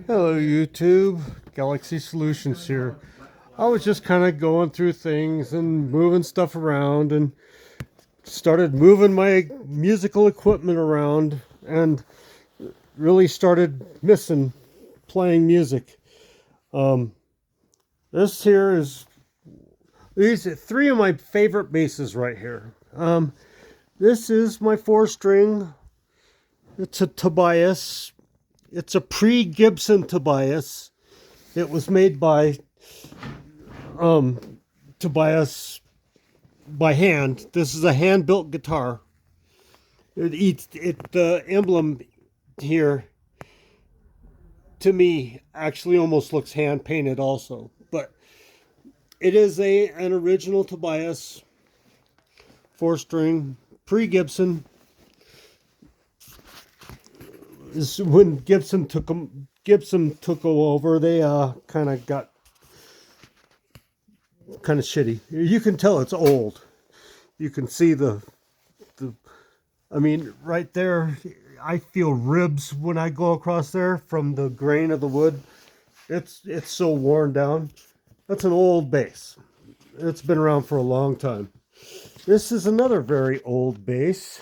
Hello YouTube, Galaxy Solutions here. I was just kind of going through things and moving stuff around and started moving my musical equipment around and really started missing playing music. This here is these are three of my favorite basses right here. This is my 4-string. It's a Tobias. It's a pre-Gibson Tobias. It was made by Tobias by hand. This is a hand-built guitar. The emblem here to me actually almost looks hand painted also, but it is an original Tobias 4-string pre-Gibson. When Gibson took over, they kind of got kind of shitty. You can tell it's old. You can see I mean, right there, I feel ribs when I go across there from the grain of the wood. It's so worn down. That's an old bass. It's been around for a long time. This is another very old bass.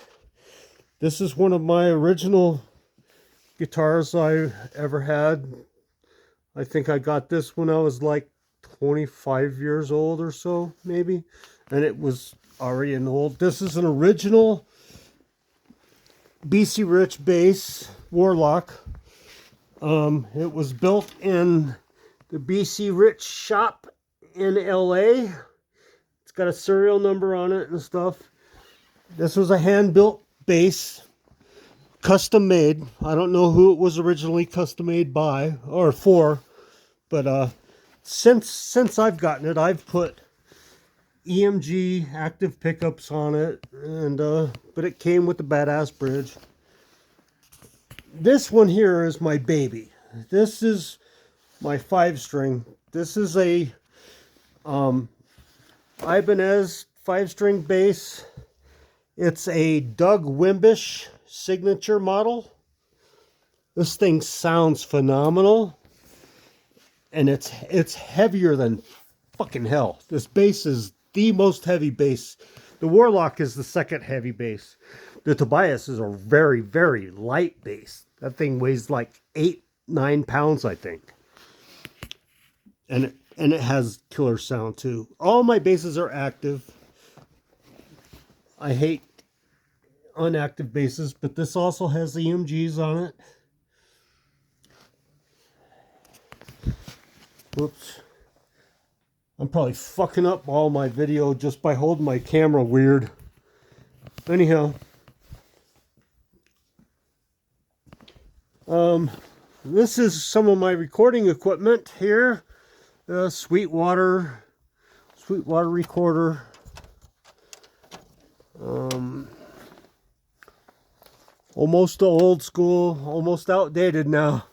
This is one of my original guitars I ever had. I think I got this when I was like 25 years old or so, maybe, and it was already an old. This is an original BC Rich bass, Warlock. It was built in the BC Rich shop in LA. It's got a serial number on it and stuff. This was a hand-built bass, custom made. I don't know who it was originally custom made by or for, but since I've gotten it, I've put EMG active pickups on it, and but it came with the badass bridge. This one here is my baby. This is my 5-string. This is a Ibanez 5-string bass. It's a Doug Wimbish signature model. This thing sounds phenomenal, and it's heavier than fucking hell. This bass is the most heavy bass. The Warlock is the second heavy bass. The Tobias is a very, very light bass. That thing weighs like 8-9 pounds, I think, and it has killer sound too. All my basses are active. I hate unactive basses, but this also has the EMGs on it. Whoops. I'm probably fucking up all my video just by holding my camera weird. Anyhow. This is some of my recording equipment here. Sweetwater recorder. Almost old school, almost outdated now.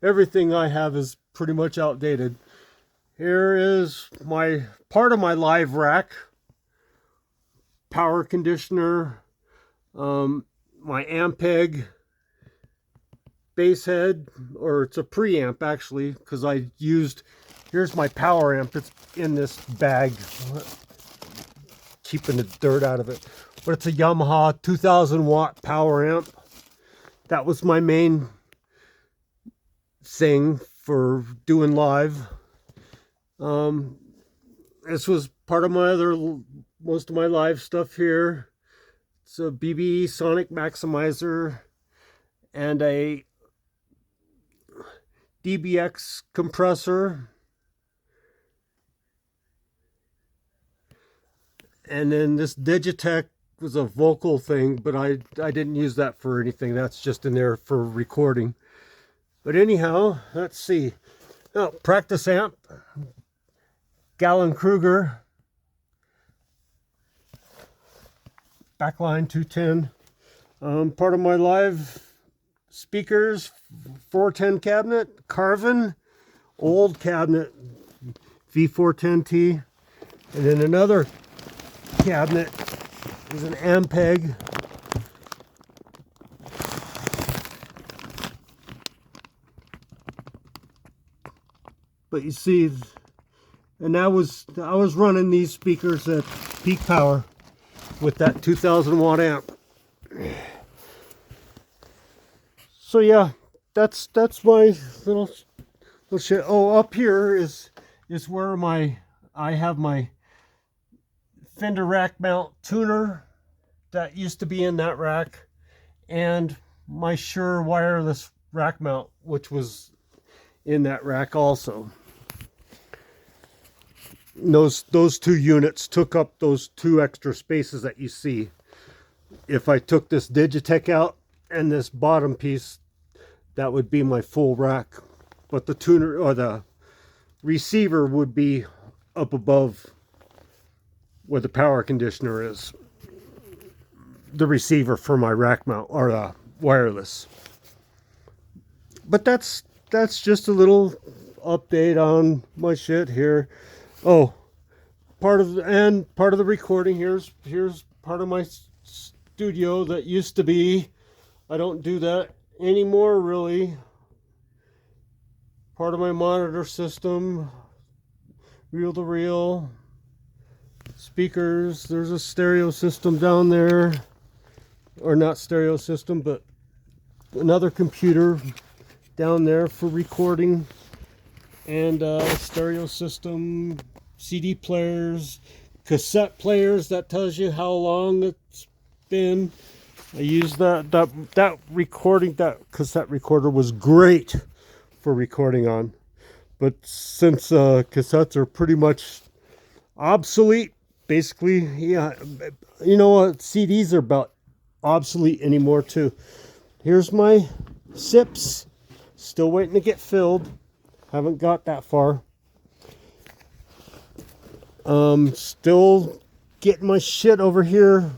Everything I have is pretty much outdated. Here is part of my live rack, power conditioner, my Ampeg bass head, or it's a preamp actually, because here's my power amp. It's in this bag, keeping the dirt out of it. But it's a Yamaha 2000 watt power amp. That was my main thing for doing live. This was part of most of my live stuff here. It's a BBE Sonic Maximizer and a DBX compressor. And then this Digitech was a vocal thing, but I didn't use that for anything. That's just in there for recording. But anyhow, let's see. Oh, practice amp. Gallon-Kruger. Backline 210. Part of my live speakers, 410 cabinet, Carvin, old cabinet, V410T. And then another cabinet is an Ampeg. but you see, and I was running these speakers at peak power with that 2000 watt amp. So yeah, that's my little shit. Oh, up here is where I have my Fender rack mount tuner that used to be in that rack, and my Shure wireless rack mount, which was in that rack also. Those two units took up those two extra spaces that you see. If I took this Digitech out and this bottom piece, that would be my full rack. But the tuner or the receiver would be up above where the power conditioner is. The receiver for my rack mount or the wireless. But that's just a little update on my shit here. Oh, part of the recording. Here's part of my studio that used to be. I don't do that anymore, really. Part of my monitor system, reel-to-reel, speakers. There's a stereo system down there, or not stereo system, but another computer down there for recording, and stereo system, CD players, cassette players. That tells you how long it's been. I used that recording. That cassette recorder was great for recording on, but since cassettes are pretty much obsolete, basically, yeah, you know what, CDs are about obsolete anymore too. Here's my sips, still waiting to get filled. Haven't got that far. Still getting my shit over here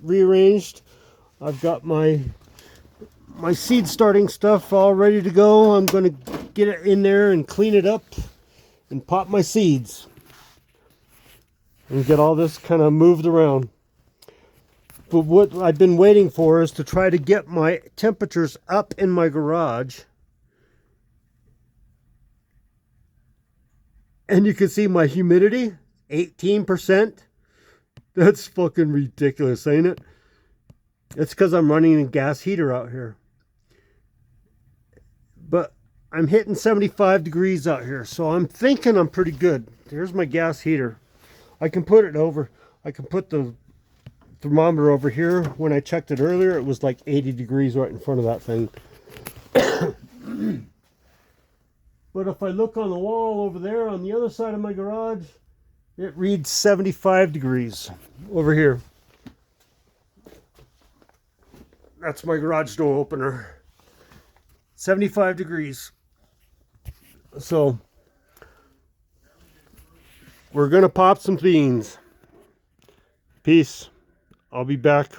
rearranged. I've got my seed starting stuff all ready to go. I'm going to get it in there and clean it up and pop my seeds and get all this kind of moved around. But what I've been waiting for is to try to get my temperatures up in my garage. And you can see my humidity, 18%. That's fucking ridiculous, ain't it? It's because I'm running a gas heater out here. But I'm hitting 75 degrees out here, so I'm thinking I'm pretty good. Here's my gas heater. I can put it over. I can put the thermometer over here. When I checked it earlier, it was like 80 degrees right in front of that thing. But if I look on the wall over there on the other side of my garage, it reads 75 degrees over here. That's my garage door opener. 75 degrees. So we're gonna pop some beans. Peace. I'll be back.